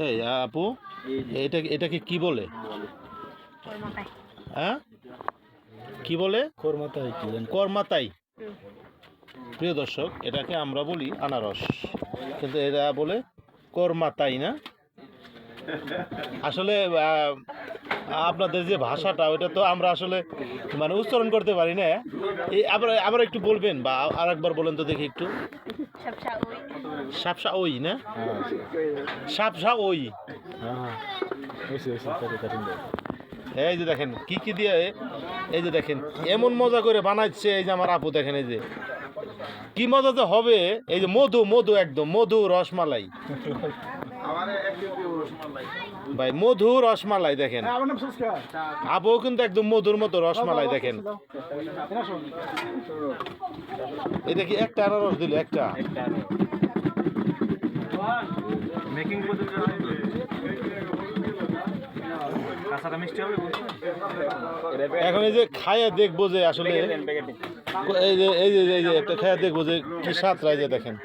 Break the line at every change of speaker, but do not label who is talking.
এই আপু, এটাকে কি বলে? হ্যাঁ, কি বলে? করমাতাই। প্রিয় দর্শক, এটাকে আমরা বলি আনারস, কিন্তু এরা বলে করমাতাই না। আসলে আপনাদের যে ভাষাটা ওইটা তো আমরা আসলে মানে উচ্চারণ করতে পারি না। এই আবার আবার একটু বলবেন বা আর একবার বলেন তো দেখি একটু। সাপসা ওই না, সাপসা ওই। এই যে দেখেন কি কি দিয়ে, এই যে দেখেন এমন মজা করে বানাচ্ছে এই যে আমার আপু, দেখেন এই যে কি মজা তো হবে। এই যে মধু মধু একদম মধু রসমালাই ভাই, মধু রসমালাই দেখেন। আপু কিন্তু একদম মধুর মতো রসমালাই দেখেন। এটা কি একটা আনারস দিল? একটা মেকিং এখন এই যে খায়া দেখবো যে আসলে এই যে এই যে এই যে একটা খায়া দেখবো যে কি স্বাদ রায় যে দেখেন।